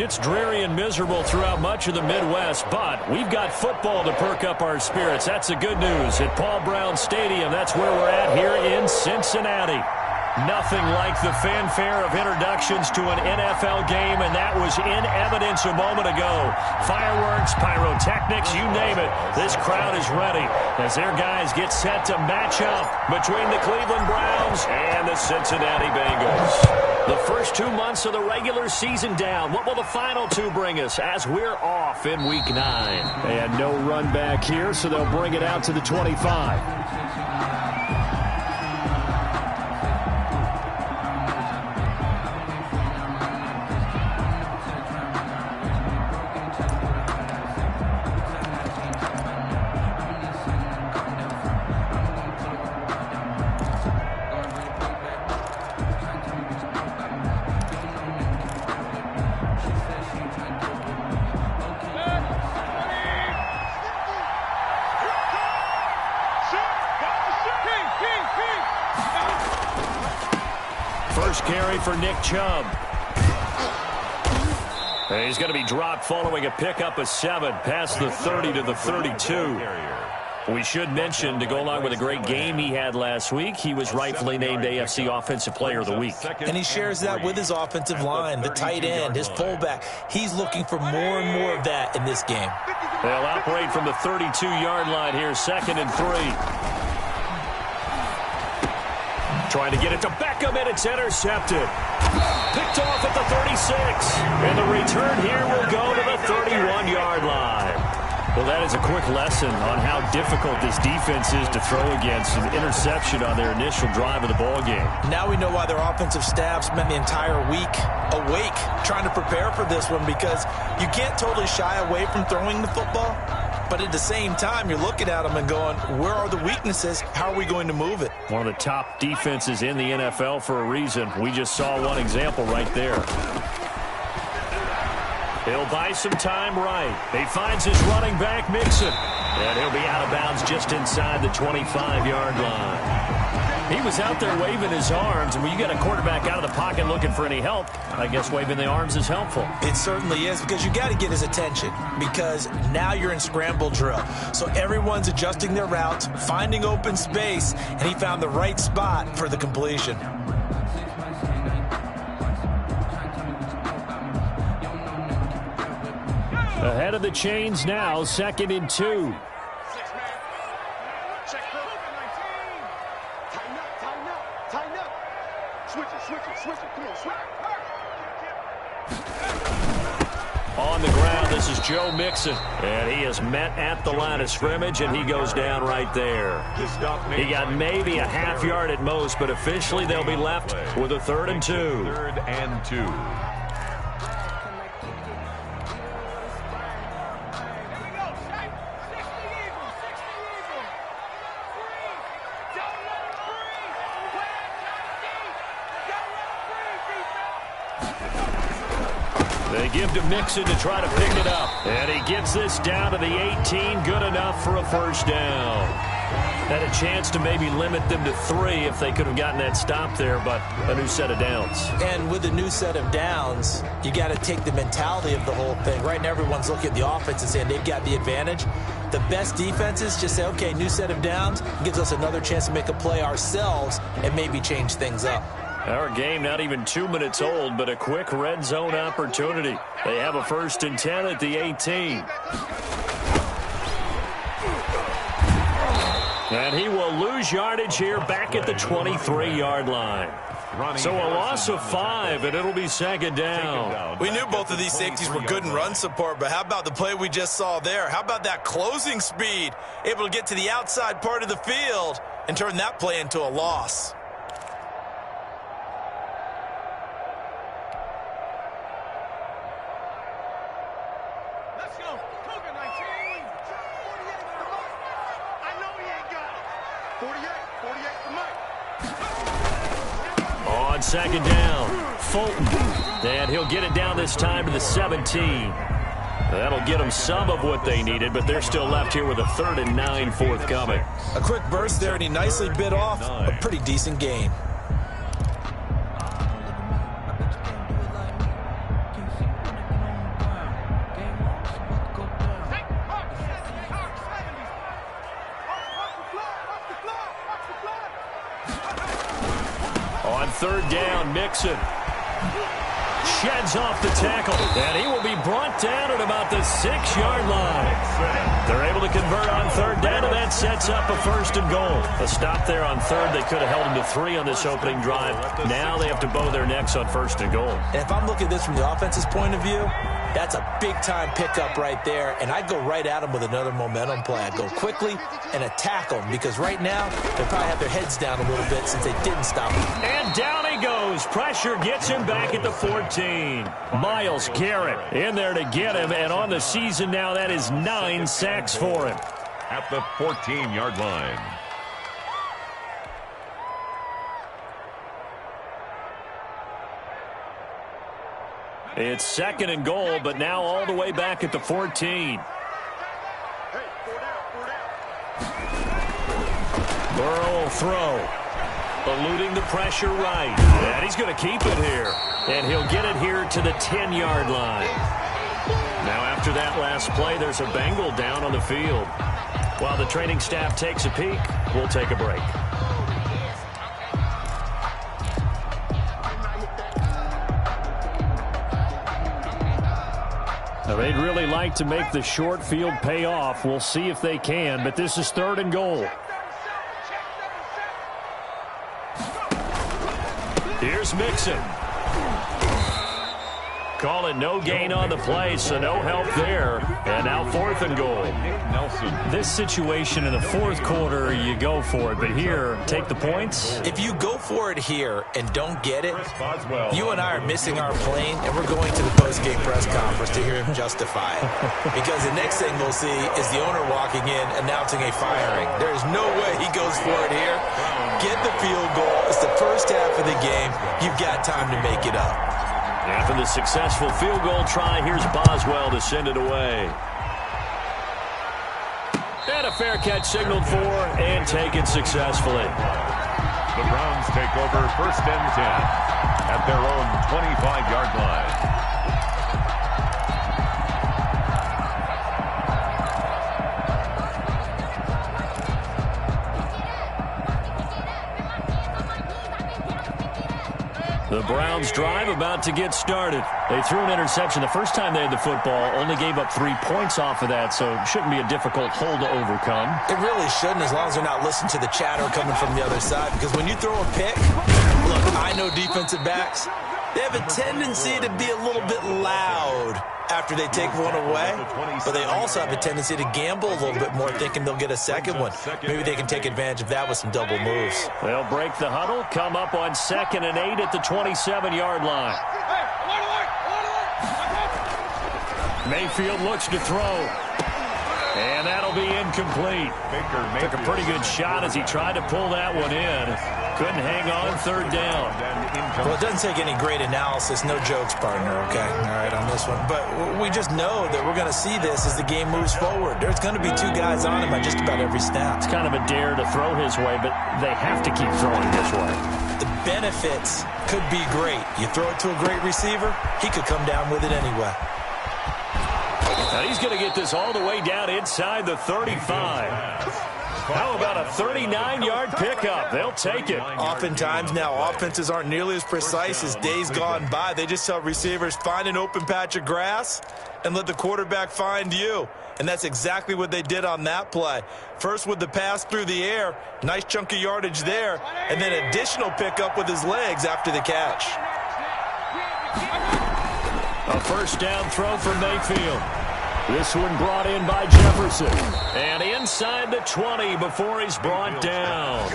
It's dreary and miserable throughout much of the Midwest, but we've got football to perk up our spirits. That's the good news. At Paul Brown Stadium, that's where we're at here in Cincinnati. Nothing like the fanfare of introductions to an NFL game, and that was in evidence a moment ago. Fireworks, pyrotechnics, you name it. This crowd is ready as their guys get set to match up between the Cleveland Browns and the Cincinnati Bengals. The first 2 months of the regular season down. What will the final two bring us as we're off in Week 9? And no run back here, so they'll bring it out to the 25. First carry for Nick Chubb. And he's going to be dropped following a pickup of 7 past the 30 to the 32. We should mention, to go along with a great game he had last week, he was rightfully named AFC Offensive Player of the Week. And he shares that with his offensive line, the tight end, his fullback. He's looking for more and more of that in this game. They'll operate from the 32-yard line here, 2nd and 3. Trying to get it to Beckham, and it's intercepted. Picked off at the 36. And the return here will go to the 31-yard line. Well, that is a quick lesson on how difficult this defense is to throw against. An interception on their initial drive of the ballgame. Now we know why their offensive staff spent the entire week awake trying to prepare for this one, because you can't totally shy away from throwing the football. But at the same time, you're looking at them and going, where are the weaknesses? How are we going to move it? One of the top defenses in the NFL for a reason. We just saw one example right there. He'll buy some time right. He finds his running back, Mixon. And he'll be out of bounds just inside the 25-yard line. He was out there waving his arms, and when you get a quarterback out of the pocket looking for any help, I guess waving the arms is helpful. It certainly is, because you got to get his attention, because now you're in scramble drill. So everyone's adjusting their routes, finding open space, and he found the right spot for the completion. Ahead of the chains now, 2nd and 2. On the ground, this is Joe Mixon. And he is met at the line of scrimmage, and he goes down right there. He got maybe a half yard at most, but officially they'll be left with a 3rd and 2. 3rd and 2. They give to Mixon to try to pick it up. And he gets this down to the 18. Good enough for a first down. Had a chance to maybe limit them to 3 if they could have gotten that stop there, but a new set of downs. And with a new set of downs, you got to take the mentality of the whole thing. Right now, everyone's looking at the offense and saying they've got the advantage. The best defenses just say, okay, new set of downs, gives us another chance to make a play ourselves and maybe change things up. Our game not even 2 minutes old, but a quick red zone opportunity. They have a 1st and 10 at the 18. And he will lose yardage here back at the 23-yard line. So a loss of 5, and it'll be 2nd down. We knew both of these safeties were good in run support, but how about the play we just saw there? How about that closing speed? Able to get to the outside part of the field and turn that play into a loss. On 2nd down, Fulton. And he'll get it down this time to the 17. That'll get them some of what they needed, but they're still left here with a 3rd and 9 forthcoming. A quick burst there, and he nicely bit off a pretty decent gain. On third down, Mixon sheds off the tackle, and he will be brought down at about the 6-yard line. They're able to convert on third down, and that sets up a first and goal. A stop there on third. They could have held him to 3 on this opening drive. Now they have to bow their necks on first and goal. And if I'm looking at this from the offense's point of view, that's a big-time pickup right there, and I'd go right at him with another momentum play. I'd go quickly and attack them, because right now they probably have their heads down a little bit since they didn't stop him. And down he goes. Pressure gets him back at the 14. Myles Garrett in there to get him, and on the season now, that is 9 sacks for him. At the 14-yard line. It's second and goal, but now all the way back at the 14. Burrow will throw. Eluding the pressure right. And he's going to keep it here. And he'll get it here to the 10-yard line. Now after that last play, there's a Bengal down on the field. While the training staff takes a peek, we'll take a break. Now, they'd really like to make the short field pay off. We'll see if they can, but this is third and goal. Here's Mixon. Call it no gain on the play, so no help there. And now fourth and goal. This situation in the fourth quarter, you go for it. But here, take the points. If you go for it here and don't get it, you and I are missing our plane, and we're going to the post-game press conference to hear him justify it. Because the next thing we'll see is the owner walking in announcing a firing. There's no way he goes for it here. Get the field goal. It's the first half of the game. You've got time to make it up. After the successful field goal try, here's Boswell to send it away. And a fair catch signaled for and taken successfully. The Browns take over first and 10 at their own 25-yard line. The Browns drive about to get started. They threw an interception the first time they had the football, only gave up 3 points off of that, so it shouldn't be a difficult hole to overcome. It really shouldn't, as long as they're not listening to the chatter coming from the other side, because when you throw a pick, look, I know defensive backs, they have a tendency to be a little bit loud after they take one away, but they also have a tendency to gamble a little bit more, thinking they'll get a second one. Maybe they can take advantage of that with some double moves. They'll break the huddle, come up on 2nd and 8 at the 27-yard line. Mayfield looks to throw. And that'll be incomplete. Took a pretty good shot as he tried to pull that one in. Couldn't hang on third down. Well, it doesn't take any great analysis. No jokes, partner, okay? All right, on this one. But we just know that we're going to see this as the game moves forward. There's going to be 2 guys on him at just about every snap. It's kind of a dare to throw his way, but they have to keep throwing this way. The benefits could be great. You throw it to a great receiver, he could come down with it anyway. Now he's going to get this all the way down inside the 35. How about a 39-yard pickup? They'll take it. Oftentimes now, offenses aren't nearly as precise as days gone by. They just tell receivers, find an open patch of grass and let the quarterback find you. And that's exactly what they did on that play. First with the pass through the air, nice chunk of yardage there, and then additional pickup with his legs after the catch. A first down throw for Mayfield. This one brought in by Jefferson. And inside the 20 before he's brought down.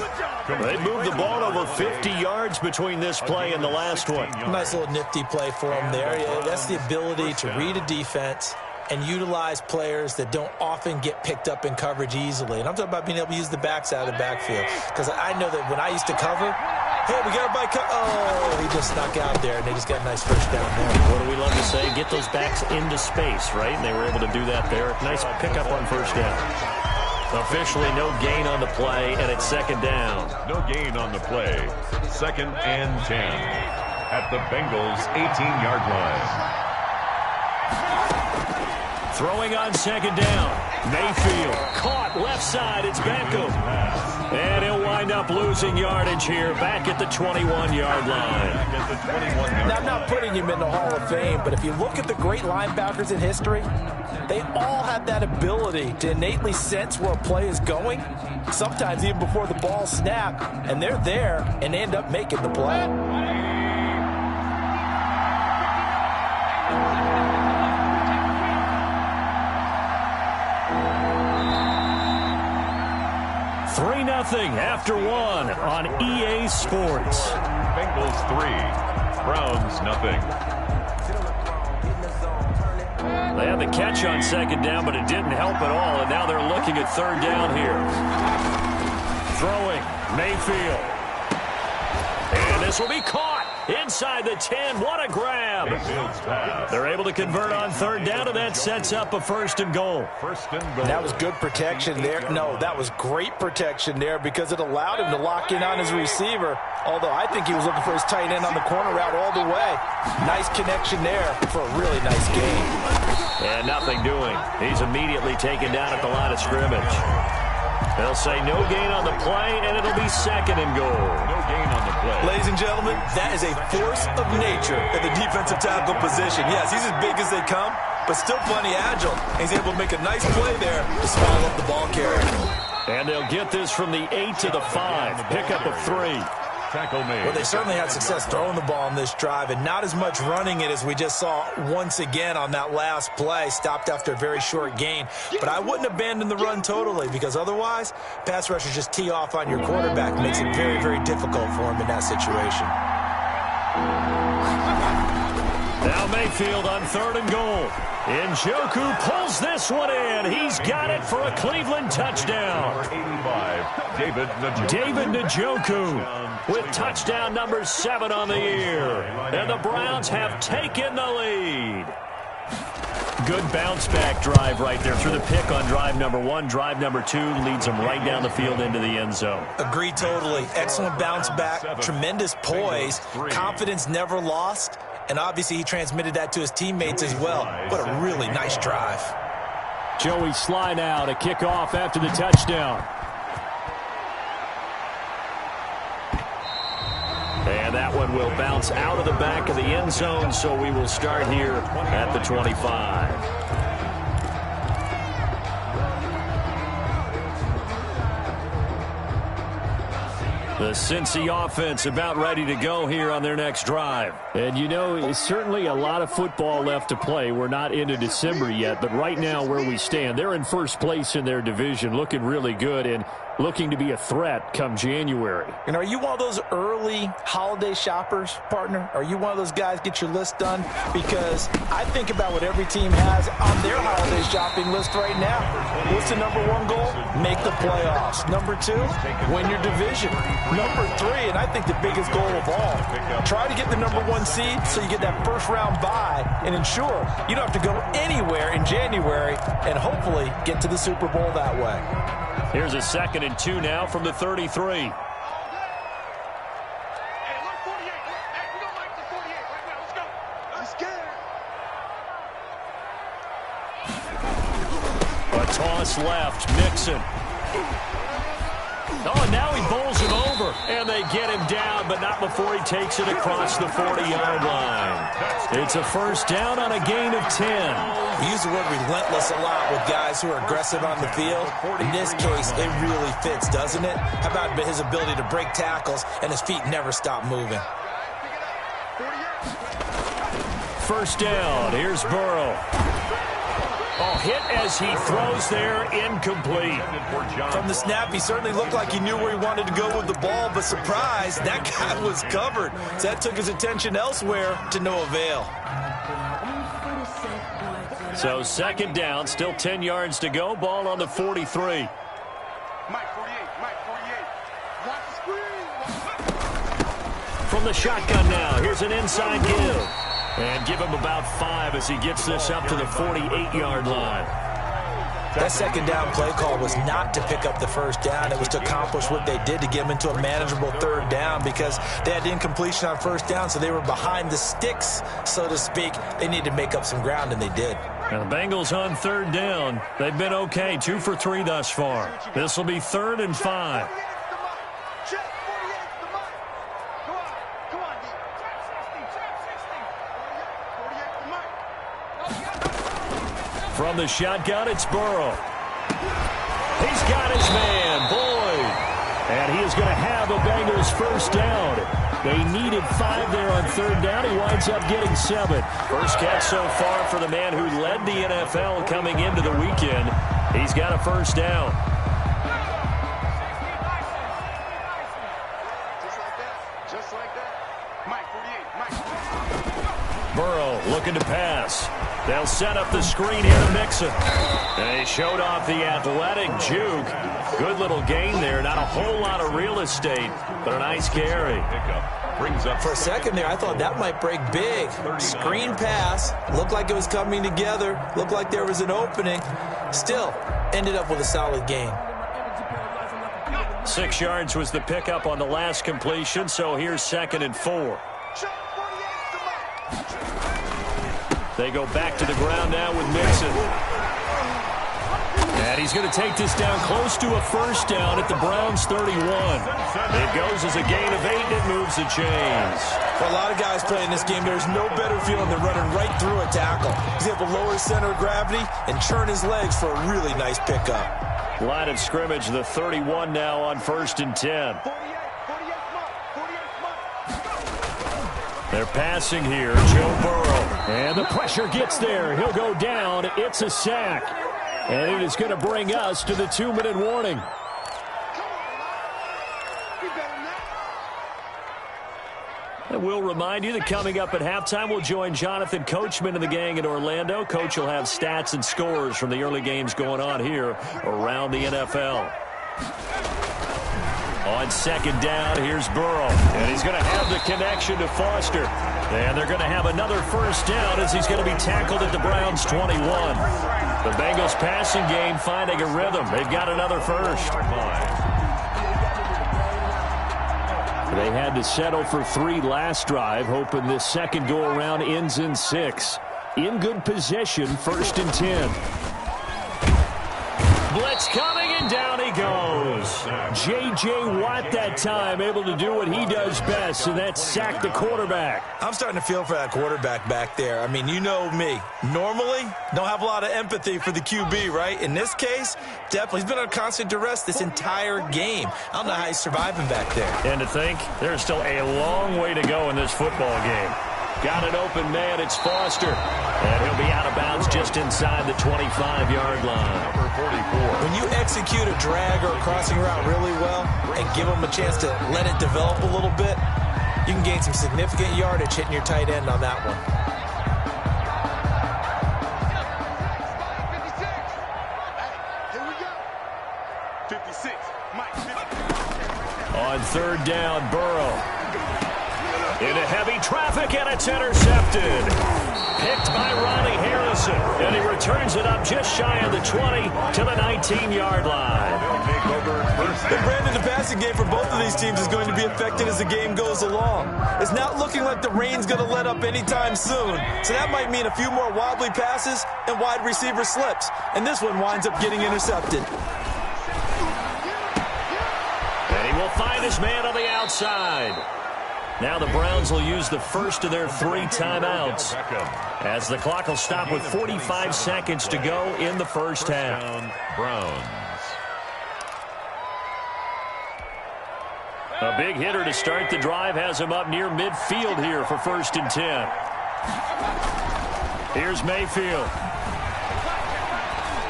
They moved the ball over 50 yards between this play and the last one. Nice little nifty play for him there. Yeah, that's the ability to read a defense and utilize players that don't often get picked up in coverage easily. And I'm talking about being able to use the backside of the backfield. Because I know that when I used to cover, hey, we got a bike. Oh, he just snuck out there, and they just got a nice first down there. What do we love to say? Get those backs into space, right? And they were able to do that there. Nice pickup on first down. Officially no gain on the play, and it's second down. No gain on the play. 2nd and 10 at the Bengals' 18-yard line. Throwing on second down. Mayfield caught left side. It's Beckham. And he'll wind up losing yardage here back at the 21-yard line. Now, I'm not putting him in the Hall of Fame, but if you look at the great linebackers in history, they all have that ability to innately sense where a play is going, sometimes even before the ball snapped, and they're there and they end up making the play. After one on EA Sports. Bengals 3, Browns nothing. They had the catch on second down, but it didn't help at all, and now they're looking at third down here. Throwing, Mayfield. And this will be caught inside the 10. What a grab. They're able to convert on third down, and that sets up a first and goal. That was good protection there. No, that was great protection there because it allowed him to lock in on his receiver, although I think he was looking for his tight end on the corner route all the way. Nice connection there for a really nice game. And nothing doing. He's immediately taken down at the line of scrimmage. They'll say no gain on the play, and it'll be second and goal. No gain on the play. Ladies and gentlemen, that is a force of nature in the defensive tackle position. Yes, he's as big as they come, but still plenty agile. He's able to make a nice play there to swallow up the ball carrier. And they'll get this from the 8 to the 5. Pickup of 3. Tackle made. Well, they certainly had success throwing the ball on this drive, and not as much running it as we just saw once again on that last play. Stopped after a very short gain. But I wouldn't abandon the run totally, because otherwise, pass rushers just tee off on your quarterback. Makes it very, very difficult for him in that situation. Now Mayfield on third and goal. Njoku pulls this one in. He's got it for a Cleveland touchdown. David Njoku with touchdown number 7 on the year. And the Browns have taken the lead. Good bounce-back drive right there through the pick on drive number 1. Drive number 2 leads them right down the field into the end zone. Agree totally. Excellent bounce-back, tremendous poise, confidence never lost, and obviously he transmitted that to his teammates as well. What a really nice drive. Joey Sly now to kick off after the touchdown. And that one will bounce out of the back of the end zone, so we will start here at the 25. The Cincy offense about ready to go here on their next drive. And, you know, it's certainly a lot of football left to play. We're not into December yet, but right now where we stand, they're in first place in their division, looking really good and looking to be a threat come January. And are you one of those early holiday shoppers, partner? Are you one of those guys get your list done? Because I think about what every team has on their holiday shopping list right now. What's the number 1 goal? Make the playoffs. Number 2, win your division. Number 3, and I think the biggest goal of all, try to get the number 1 seed so you get that first round bye and ensure you don't have to go anywhere in January and hopefully get to the Super Bowl that way. Here's a 2nd and 2 now from the 33. A toss left, Mixon. Oh, and now he bowls him over, and they get him down, but not before he takes it across the 40-yard line. It's a first down on a gain of 10. We use the word relentless a lot with guys who are aggressive on the field. In this case, it really fits, doesn't it? How about his ability to break tackles, and his feet never stop moving. First down, here's Burrow. Oh, hit as he throws there, incomplete. From the snap, he certainly looked like he knew where he wanted to go with the ball, but surprise, that guy was covered. So that took his attention elsewhere to no avail. So 2nd down, still 10 yards to go, ball on the 43. From the shotgun now, here's an inside give. And give him about 5 as he gets this up to the 48-yard line. That 2nd down play call was not to pick up the first down. It was to accomplish what they did to get them into a manageable 3rd down because they had incompletion on first down, so they were behind the sticks, so to speak. They needed to make up some ground, and they did. And the Bengals on 3rd down. They've been okay, 2 for 3 thus far. This will be 3rd and 5. From the shotgun, it's Burrow. He's got his man, Boyd. And he is going to have a Bengals first down. They needed 5 there on 3rd down. He winds up getting 7. First catch so far for the man who led the NFL coming into the weekend. He's got a first down. Just like that. Mike, 48. Mike. Burrow looking to pass. They'll set up the screen here to Mixon. And they showed off the athletic juke. Good little gain there. Not a whole lot of real estate, but a nice carry. Brings up For a second there, I thought that might break big. Screen pass. Looked like it was coming together. Looked like there was an opening. Still, ended up with a solid gain. 6 yards was the pickup on the last completion, so here's 2nd and 4. They go back to the ground now with Mixon. And he's going to take this down close to a first down at the Browns' 31. It goes as a gain of 8, and it moves the chains. For a lot of guys playing this game, there's no better feeling than running right through a tackle. He's able to lower his center of gravity and turn his legs for a really nice pickup. Line of scrimmage, the 31 now on 1st and 10. They're passing here, Joe Burrow. And the pressure gets there. He'll go down. It's a sack. And it is going to bring us to the 2-minute warning. And we'll remind you that coming up at halftime, we'll join Jonathan Coachman and the gang in Orlando. Coach will have stats and scores from the early games going on here around the NFL. On 2nd down, here's Burrow. And he's going to have the connection to Foster. And they're going to have another first down as he's going to be tackled at the Browns' 21. The Bengals passing game finding a rhythm. They've got another first. They had to settle for 3 last drive, hoping this second go-around ends in 6. In good position, 1st and 10. Blitz coming, and down he goes. J.J. Watt that time able to do what he does best, and that's sack the quarterback. I'm starting to feel for that quarterback back there. I mean, you know me. Normally, don't have a lot of empathy for the QB, right? In this case, definitely. He's been on constant duress this entire game. I don't know how he's surviving back there. And to think, there's still a long way to go in this football game. Got an open man, it's Foster. And he'll be out of bounds just inside the 25-yard line. Number 44. When you execute a drag or a crossing route really well and give them a chance to let it develop a little bit, you can gain some significant yardage hitting your tight end on that one. On 3rd down, Burrow. Into heavy traffic, and it's intercepted. Picked by Ronnie Harrison, and he returns it up just shy of the 20 to the 19-yard line. The brand of the passing game for both of these teams is going to be affected as the game goes along. It's not looking like the rain's going to let up anytime soon, so that might mean a few more wobbly passes and wide receiver slips, and this one winds up getting intercepted. And he will find his man on the outside. Now the Browns will use the first of their 3 timeouts as the clock will stop with 45 seconds to go in the first half. Browns. A big hitter to start the drive has him up near midfield here for 1st and 10. Here's Mayfield.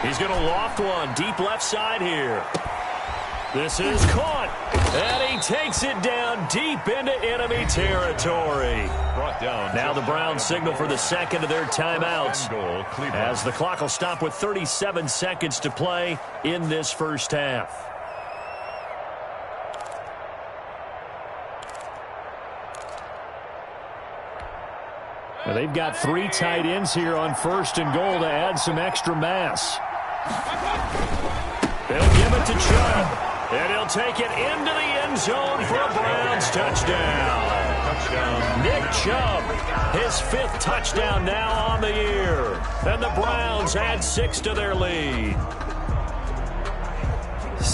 He's going to loft one deep left side here. This is caught, and he takes it down deep into enemy territory. Brought down. Now the Browns signal for the second of their timeouts as the clock will stop with 37 seconds to play in this first half. Now they've got 3 tight ends here on 1st and goal to add some extra mass. They'll give it to Chubb. And he'll take it into the end zone for a Browns touchdown. Nick Chubb, his 5th touchdown now on the year. And the Browns add 6 to their lead.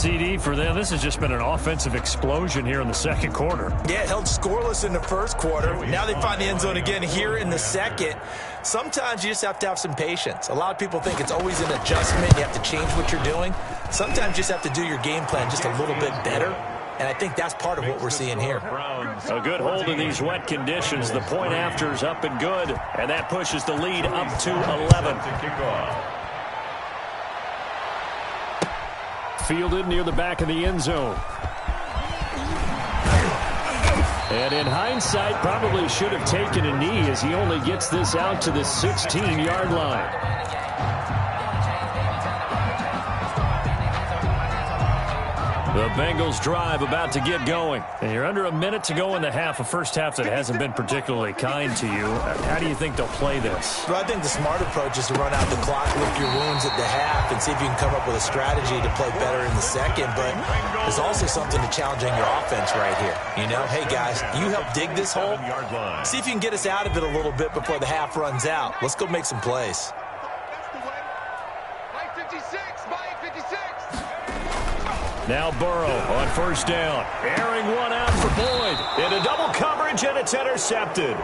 CD for them. This has just been an offensive explosion here in the second quarter. Yeah, held scoreless in the first quarter. Now they find the end zone again here in the second. Sometimes you just have to have some patience. A lot of people think it's always an adjustment. You have to change what you're doing. Sometimes you just have to do your game plan just a little bit better. And I think that's part of what we're seeing here. A good hold in these wet conditions. The point after is up and good. And that pushes the lead up to 11. Fielded near the back of the end zone. And in hindsight, probably should have taken a knee as he only gets this out to the 16-yard line. The Bengals drive about to get going. And you're under a minute to go in the half, a first half that hasn't been particularly kind to you. How do you think they'll play this? Well, I think the smart approach is to run out the clock, lick your wounds at the half, and see if you can come up with a strategy to play better in the second. But there's also something to challenging your offense right here. You know, hey, guys, you help dig this hole. See if you can get us out of it a little bit before the half runs out. Let's go make some plays. Now Burrow on first down. Airing one out for Boyd. Into double coverage, and it's intercepted.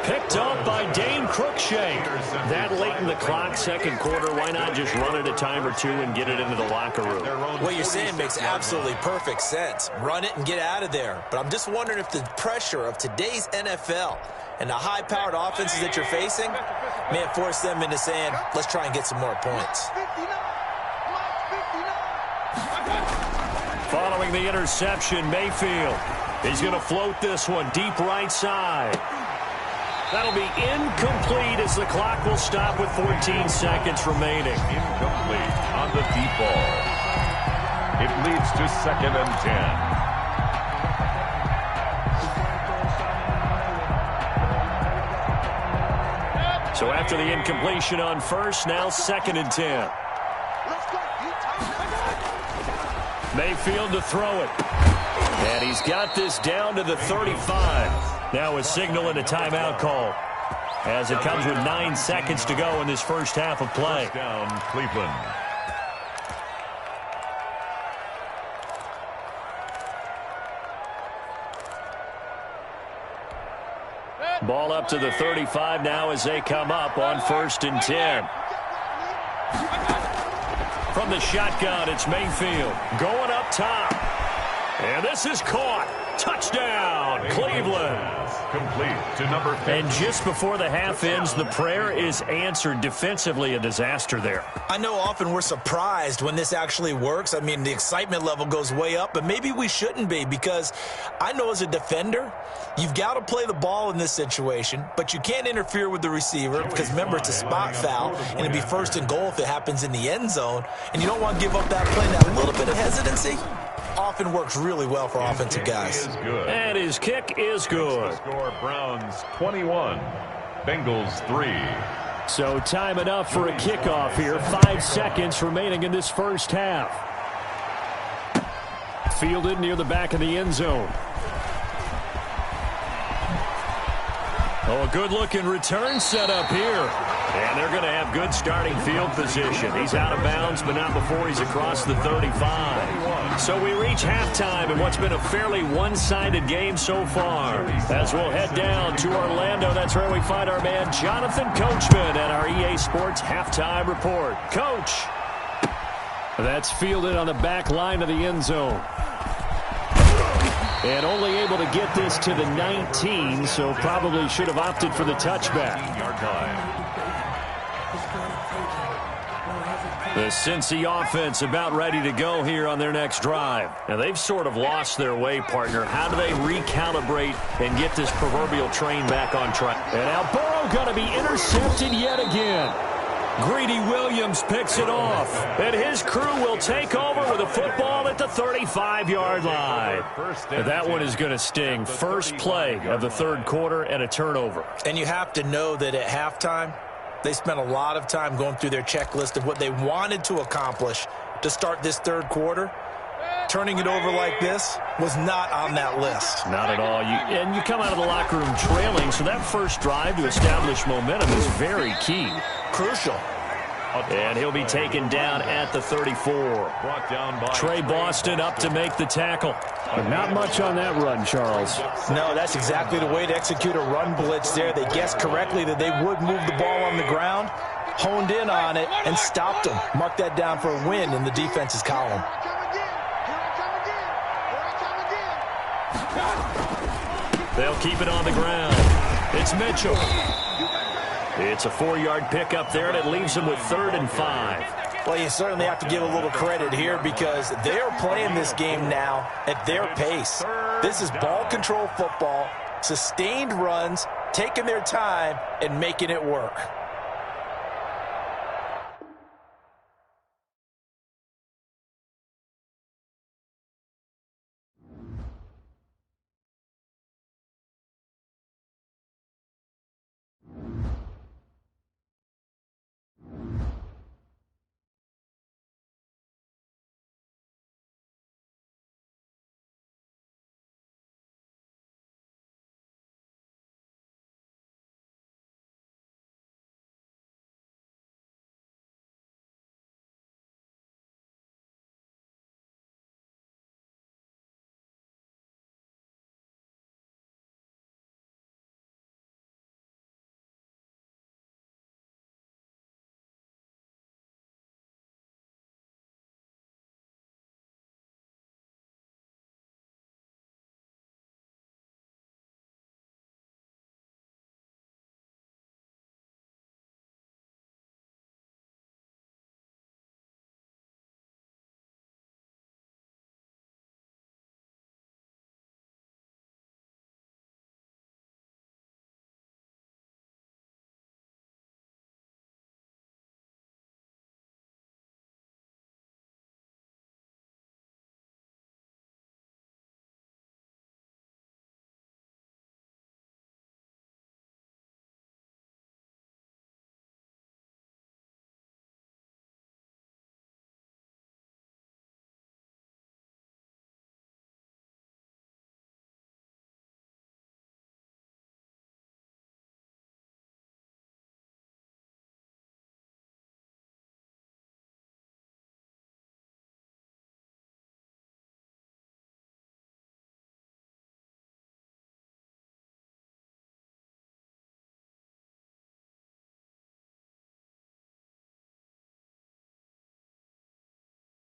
Picked up by Dane Cruikshank. That late in the clock, second quarter, why not just run it a time or two and get it into the locker room? What you're saying makes absolutely perfect sense. Run it and get out of there. But I'm just wondering if the pressure of today's NFL and the high-powered offenses that you're facing may have forced them into saying, let's try and get some more points. Following the interception, Mayfield. He's going to float this one deep right side. That'll be incomplete as the clock will stop with 14 seconds remaining. Incomplete on the deep ball. It leads to 2nd and 10. So after the incompletion on first, now 2nd and 10. Mayfield to throw it. And he's got this down to the 35. Now a signal and a timeout call as it comes with 9 seconds to go in this first half of play. First down, Cleveland. Ball up to the 35 now as they come up on 1st and 10. From the shotgun, it's Mayfield going up top. And this is caught. Touchdown, Cleveland. Complete to number 15. And just before the half ends, the prayer is answered. Defensively, a disaster there. I know often we're surprised when this actually works. I mean, the excitement level goes way up, but maybe we shouldn't be, because I know as a defender, you've got to play the ball in this situation, but you can't interfere with the receiver because, remember, it's a spot foul, and it'd be 1st and goal if it happens in the end zone, and you don't want to give up that play. That little bit of hesitancy often works really well for offensive guys. And his kick is good. Score Browns 21, Bengals 3. So time enough for a kickoff here. 5 seconds remaining in this first half. Fielded near the back of the end zone. Oh, a good-looking return set up here. And they're going to have good starting field position. He's out of bounds, but not before he's across the 35. So we reach halftime in what's been a fairly one-sided game so far. As we'll head down to Orlando, that's where we find our man Jonathan Coachman at our EA Sports Halftime Report. Coach. That's fielded on the back line of the end zone. And only able to get this to the 19, so probably should have opted for the touchback. The Cincy offense about ready to go here on their next drive. Now, they've sort of lost their way, partner. How do they recalibrate and get this proverbial train back on track? And now Burrow going to be intercepted yet again. Greedy Williams picks it off, and his crew will take over with a football at the 35-yard line. That one is going to sting. First play of the third quarter and a turnover. And you have to know that at halftime, they spent a lot of time going through their checklist of what they wanted to accomplish to start this third quarter. Turning it over like this was not on that list. Not at all. And you come out of the locker room trailing, so that first drive to establish momentum is very key. Crucial. And he'll be taken down at the 34. Brought down by Trey Boston up to make the tackle. But not much on that run, Charles. No, that's exactly the way to execute a run blitz there. They guessed correctly that they would move the ball on the ground, honed in on it, and stopped them. Mark that down for a win in the defense's column. They'll keep it on the ground. It's Mitchell. It's a 4-yard pickup there, and it leaves them with 3rd and 5. Well, you certainly have to give a little credit here because they are playing this game now at their pace. This is ball control football, sustained runs, taking their time, and making it work.